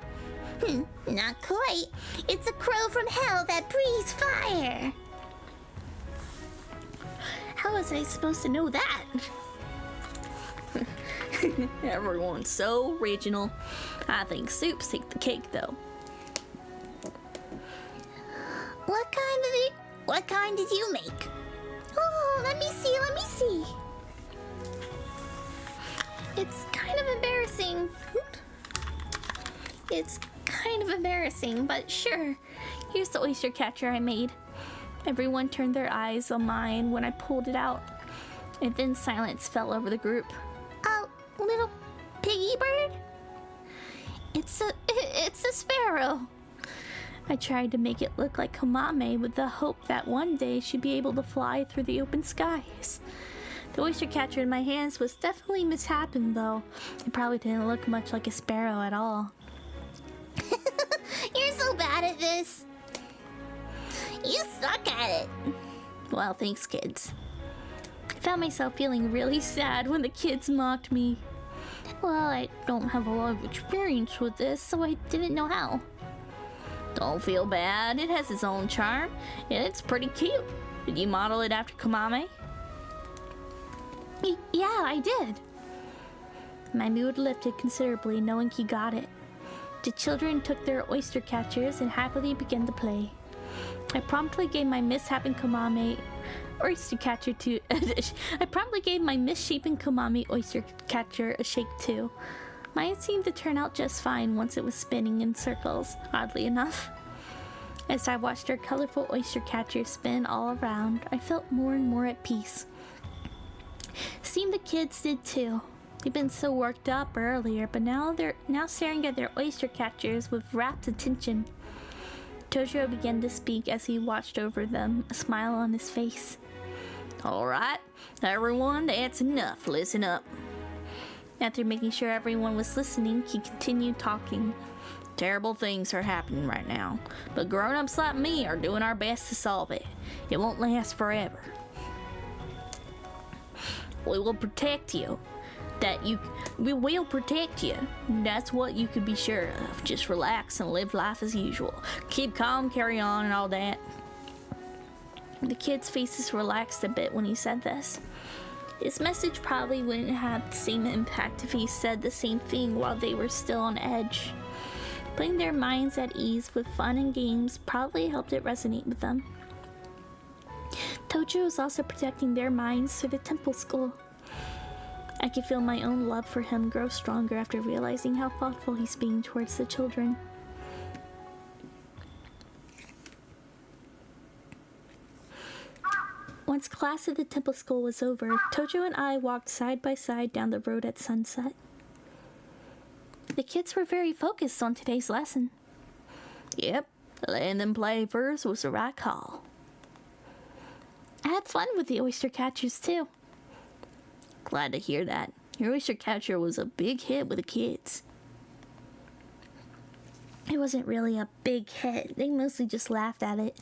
B: Not quite. It's a crow from hell that breathes fire.
A: How was I supposed to know that?
C: Everyone's so original. I think Supe's take the cake, though.
B: What kind did you make? Oh, let me see.
A: It's kind of embarrassing. It's kind of embarrassing, but sure. Here's the oyster catcher I made. Everyone turned their eyes on mine when I pulled it out, and then silence fell over the group.
B: A little piggy bird?
A: It's a sparrow. I tried to make it look like Kamame with the hope that one day she'd be able to fly through the open skies. The oyster catcher in my hands was definitely mishapen, though. It probably didn't look much like a sparrow at all.
B: You're so bad at this. You suck at it.
A: Well, thanks, kids. I found myself feeling really sad when the kids mocked me. Well, I don't have a lot of experience with this, so I didn't know how.
C: Don't feel bad. It has its own charm, and it's pretty cute. Did you model it after Kamame?
A: Yeah, I did. My mood lifted considerably knowing he got it. The children took their oyster catchers and happily began to play. I promptly gave my misshapen Kamame oyster catcher to I promptly gave my misshapen Kamame oyster catcher a shake too. Mine seemed to turn out just fine once it was spinning in circles, oddly enough. As I watched our colorful oyster catcher spin all around, I felt more and more at peace. Seemed the kids did too. They'd been so worked up earlier, but they're staring at their oyster catchers with rapt attention. Tojo began to speak as he watched over them, a smile on his face.
C: All right, everyone, that's enough. Listen up.
A: After making sure everyone was listening, he continued talking.
C: Terrible things are happening right now, but grown-ups like me are doing our best to solve it. It won't last forever. We will protect you. We will protect you. That's what you could be sure of. Just relax and live life as usual. Keep calm, carry on, and all that.
A: The kids' faces relaxed a bit when he said this. His message probably wouldn't have the same impact if he said the same thing while they were still on edge. Putting their minds at ease with fun and games probably helped it resonate with them. Tojo was also protecting their minds through the temple school. I could feel my own love for him grow stronger after realizing how thoughtful he's being towards the children. Once class at the temple school was over, Tojo and I walked side by side down the road at sunset. The kids were very focused on today's lesson.
C: Yep, letting them play first was the right call.
A: I had fun with the oyster catchers too.
C: Glad to hear that. Your oyster catcher was a big hit with the kids.
A: It wasn't really a big hit. They mostly just laughed at it.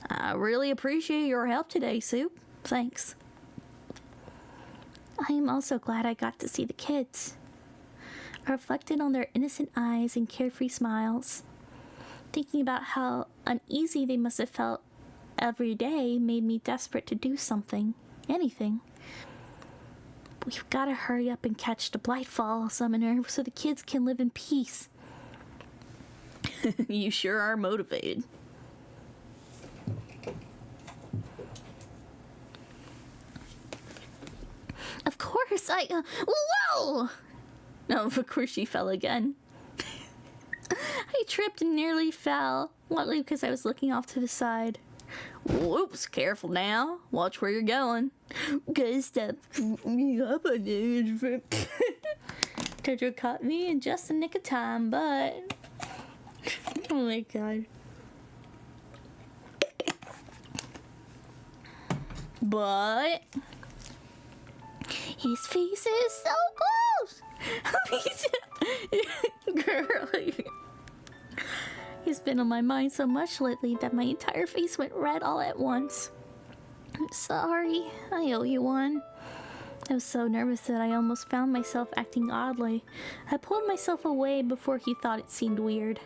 C: I really appreciate your help today, Supe. Thanks.
A: I am also glad I got to see the kids. I reflected on their innocent eyes and carefree smiles. Thinking about how uneasy they must have felt every day made me desperate to do something. Anything. We've got to hurry up and catch the Blightfall Summoner so the kids can live in peace.
C: You sure are motivated.
A: Of course, whoa!
C: No, of course she fell again.
A: I tripped and nearly fell, luckily because I was looking off to the side.
C: Whoops, careful now. Watch where you're going.
A: Good step me up on it. Jojo caught me in just the nick of time, but... Oh my god.
C: But...
A: His face is so close!
C: Girl.
A: He's been on my mind so much lately that my entire face went red all at once. I'm sorry. I owe you one. I was so nervous that I almost found myself acting oddly. I pulled myself away before he thought it seemed weird.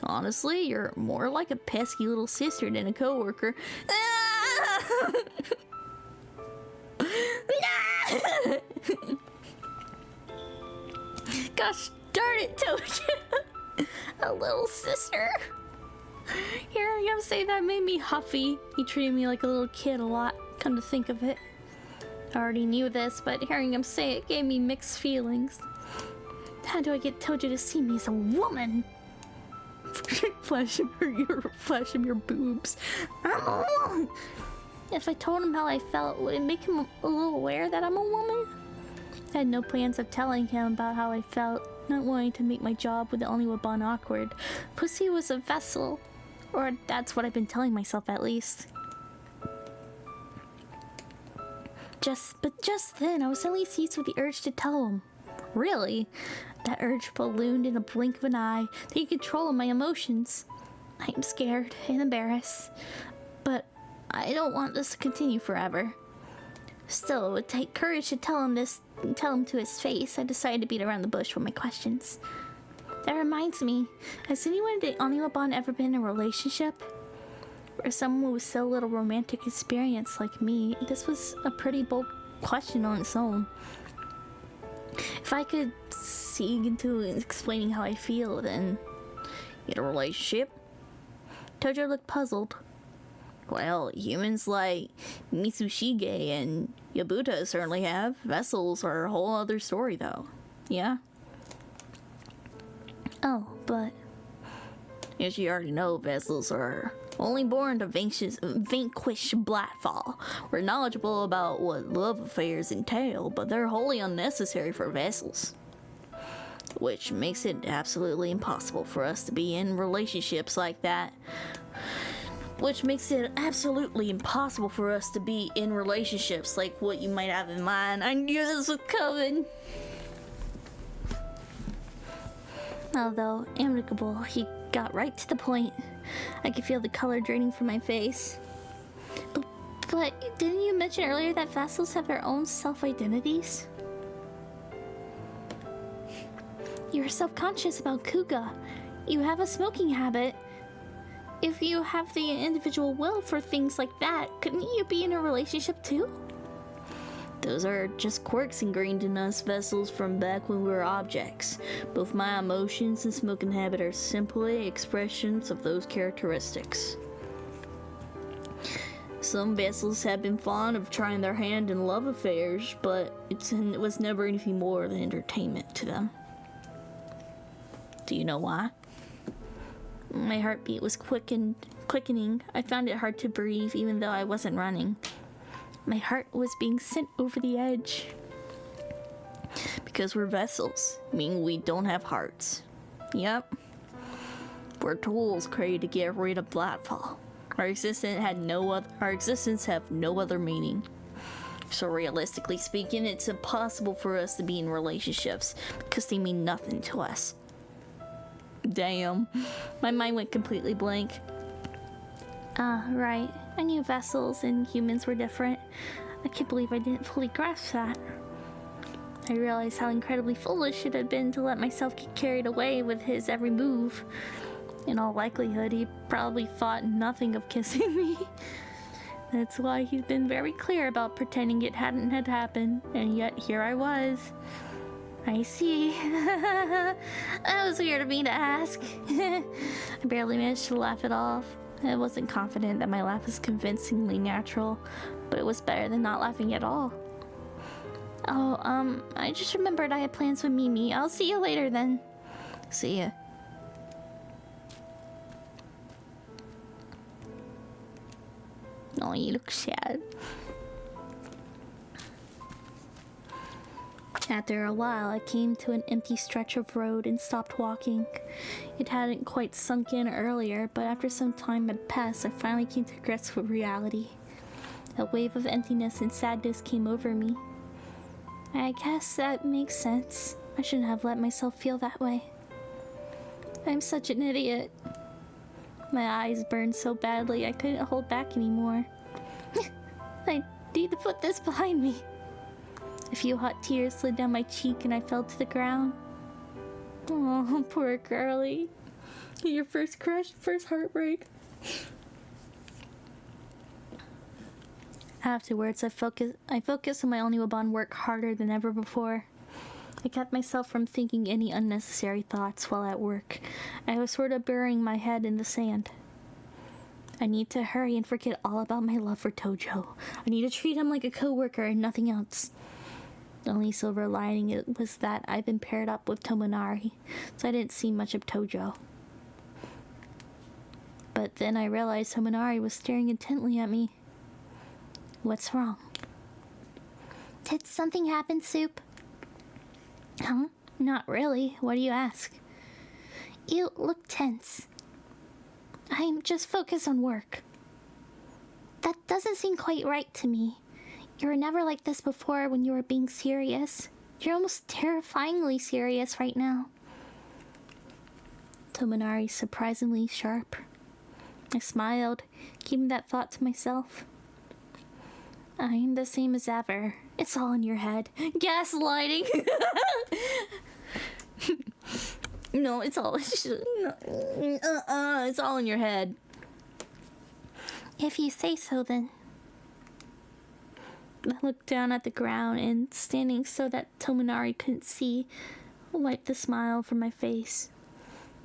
C: Honestly, you're more like a pesky little sister than a coworker.
A: Gosh darn it, Toad. A little sister. Hearing him say that made me huffy. He treated me like a little kid a lot, come to think of it. I already knew this, but hearing him say it gave me mixed feelings. How do I get Tojo to see me as a woman?
C: Flash him your boobs.
A: I'm a woman. If I told him how I felt, would it make him a little aware that I'm a woman? I had no plans of telling him about how I felt, not wanting to make my job with the only Wabon awkward. Pussy was a vessel. Or that's what I've been telling myself at least. But just then, I was suddenly seized with the urge to tell him. Really? That urge ballooned in a blink of an eye, taking control of my emotions. I am scared and embarrassed, but I don't want this to continue forever. Still, it would take courage to tell him this, and tell him to his face. I decided to beat around the bush with my questions. That reminds me, has anyone in the Oniwabon ever been in a relationship? Or someone with so little romantic experience like me? This was a pretty bold question on its own. If I could seek into explaining how I feel, then...
C: In a relationship?
A: Tojo looked puzzled.
C: Well, humans like Mitsushige and Yabuta certainly have. Vessels are a whole other story, though. Yeah?
A: Oh, but...
C: As you already know, vessels are only born to vanquish Blightfall. We're knowledgeable about what love affairs entail, but they're wholly unnecessary for vessels. Which makes it absolutely impossible for us to be in relationships like that. Which makes it absolutely impossible for us to be in relationships like what you might have in mind. I knew this was coming.
A: Although amicable, he got right to the point. I could feel the color draining from my face. But didn't you mention earlier that vessels have their own self-identities? You're self-conscious about Kuga. You have a smoking habit. If you have the individual will for things like that, couldn't you be in a relationship too?
C: Those are just quirks ingrained in us vessels from back when we were objects. Both my emotions and smoking habit are simply expressions of those characteristics. Some vessels have been fond of trying their hand in love affairs, but it was never anything more than entertainment to them. Do you know why?
A: My heartbeat was quickening. I found it hard to breathe even though I wasn't running. My heart was being sent over the edge.
C: Because we're vessels, meaning we don't have hearts. Yep. We're tools created to get rid of Blightfall. Our existence have no other meaning. So realistically speaking, it's impossible for us to be in relationships because they mean nothing to us. Damn. My mind went completely blank.
A: Right. I knew vessels and humans were different. I can't believe I didn't fully grasp that. I realized how incredibly foolish it had been to let myself get carried away with his every move. In all likelihood, he probably thought nothing of kissing me. That's why he's been very clear about pretending it hadn't had happened, and yet here I was. I see. That was weird of me to ask. I barely managed to laugh it off. I wasn't confident that my laugh was convincingly natural, but it was better than not laughing at all. Oh, I just remembered I had plans with Mimi. I'll see you later then.
C: See ya.
A: Oh, you look sad. After a while, I came to an empty stretch of road and stopped walking. It hadn't quite sunk in earlier, but after some time had passed, I finally came to grips with reality. A wave of emptiness and sadness came over me. I guess that makes sense. I shouldn't have let myself feel that way. I'm such an idiot. My eyes burned so badly I couldn't hold back anymore. I need to put this behind me. A few hot tears slid down my cheek and I fell to the ground. Oh, poor girlie. Your first crush, first heartbreak. Afterwards, I focused on my Oniwaban work harder than ever before. I kept myself from thinking any unnecessary thoughts while at work. I was sort of burying my head in the sand. I need to hurry and forget all about my love for Tojo. I need to treat him like a coworker and nothing else. The only silver lining was that I've been paired up with Tomonari, so I didn't see much of Tojo. But then I realized Tomonari was staring intently at me. What's wrong?
B: Did something happen, Supe?
A: Huh? Not really. Why do you ask?
B: You look tense.
A: I'm just focused on work.
B: That doesn't seem quite right to me. You were never like this before when you were being serious. You're almost terrifyingly serious right now.
A: Tomonari's surprisingly sharp. I smiled, keeping that thought to myself. I'm the same as ever. It's all in your head. Gaslighting! No, it's all... it's all in your head.
B: If you say so, then.
A: I looked down at the ground and, standing so that Tomonari couldn't see, wiped the smile from my face.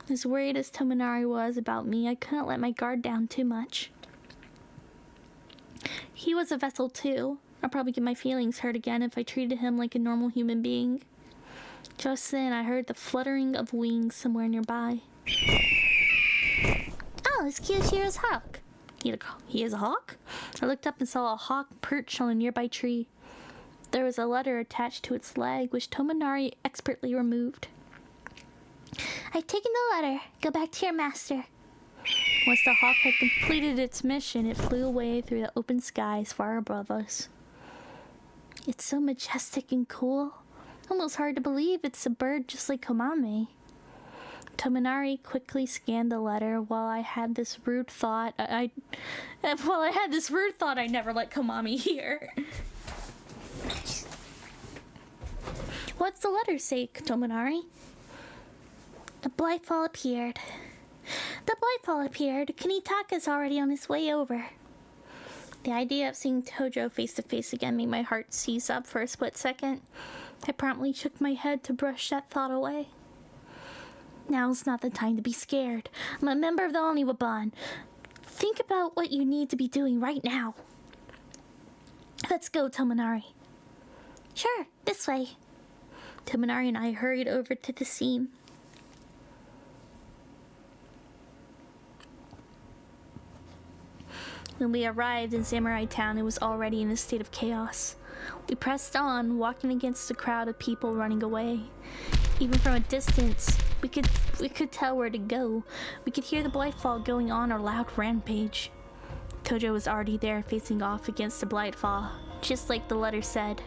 A: As worried as Tomonari was about me, I couldn't let my guard down too much. He was a vessel too. I'd probably get my feelings hurt again if I treated him like a normal human being. Just then, I heard the fluttering of wings somewhere nearby.
B: Oh, it's Kyoshiro's hawk.
A: He is a hawk? I looked up and saw a hawk perched on a nearby tree. There was a letter attached to its leg, which Tomonari expertly removed.
B: I've taken the letter. Go back to your master.
A: Once the hawk had completed its mission, it flew away through the open skies far above us. It's so majestic and cool. Almost hard to believe it's a bird just like Komame. Tomonari quickly scanned the letter while I had this rude thought I'd never let Komame hear. What's the letter say, Tomonari?
B: The Blightfall appeared. Kunitaka's already on his way over.
A: The idea of seeing Tojo face to face again made my heart seize up for a split second. I promptly shook my head to brush that thought away. Now's not the time to be scared. I'm a member of the Oniwaban. Think about what you need to be doing right now. Let's go, Tomonari.
B: Sure, this way.
A: Tomonari and I hurried over to the scene. When we arrived in Samurai Town, it was already in a state of chaos. We pressed on, walking against a crowd of people running away. Even from a distance, we could tell where to go. We could hear the Blightfall going on a loud rampage. Tojo was already there, facing off against the Blightfall, just like the letter said.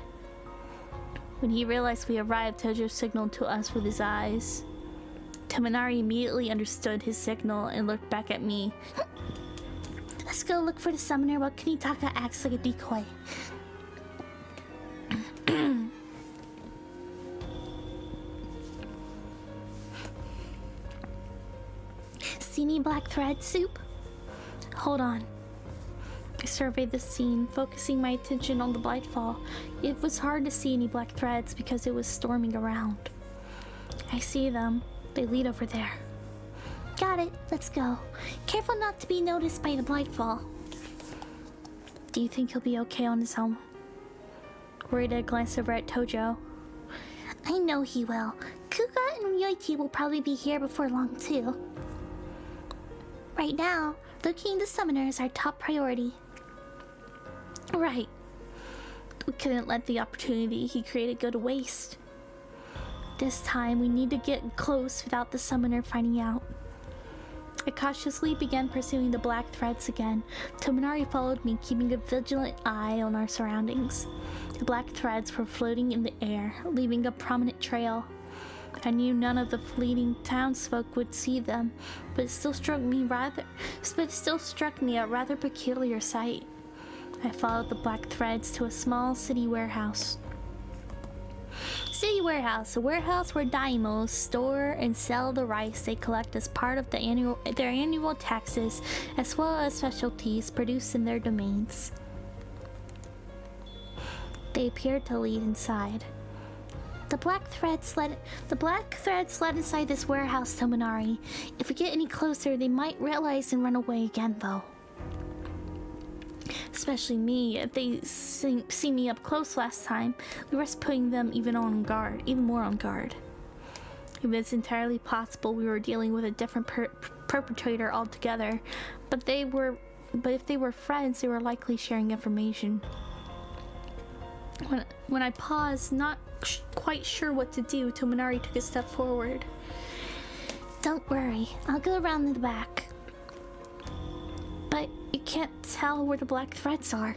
A: When he realized we arrived, Tojo signaled to us with his eyes.
C: Tominari immediately understood his signal and looked back at me.
B: Let's go look for the summoner while Kunitaka acts like a decoy. See any black thread, Supe?
A: Hold on. I surveyed the scene, focusing my attention on the Blightfall. It was hard to see any black threads because it was storming around. I see them. They lead over there.
B: Got it. Let's go. Careful not to be noticed by the Blightfall.
A: Do you think he'll be okay on his own? Worried, I glanced over at Tojo.
B: I know he will. Kuka and Ryoichi will probably be here before long, too. Right now, locating the summoner is our top priority.
A: Right. We couldn't let the opportunity he created go to waste. This time, we need to get close without the summoner finding out. I cautiously began pursuing the black threads again. Tominari followed me, keeping a vigilant eye on our surroundings. The black threads were floating in the air, leaving a prominent trail. I knew none of the fleeting townsfolk would see them, but it still struck me a rather peculiar sight. I followed the black threads to a small city warehouse.
B: City warehouse, a warehouse where daimos store and sell the rice they collect as part of their annual taxes, as well as specialties produced in their domains. They appeared to lead inside. The black threads led inside this warehouse, Tominari. If we get any closer, they might realize and run away again, though.
A: Especially me. If they see me up close last time, we risk putting them even more on guard. It was entirely possible we were dealing with a different perpetrator altogether, but if they were friends, they were likely sharing information. When I paused, not quite sure what to do, Tominari took a step forward.
B: Don't worry, I'll go around the back.
A: But you can't tell where the black threads are.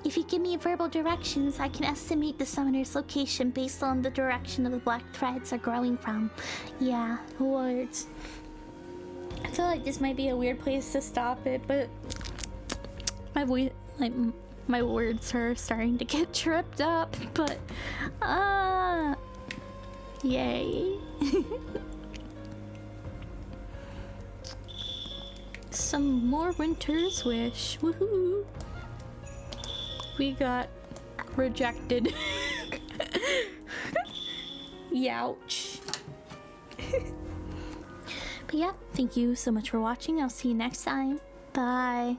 B: If you give me verbal directions, I can estimate the summoner's location based on the direction of the black threads are growing from.
A: Yeah, words. I feel like this might be a weird place to stop it, but my words are starting to get tripped up, but yay. Some more Winter's Wish. Woohoo! We got rejected. Youch.
B: But yeah, thank you so much for watching. I'll see you next time. Bye.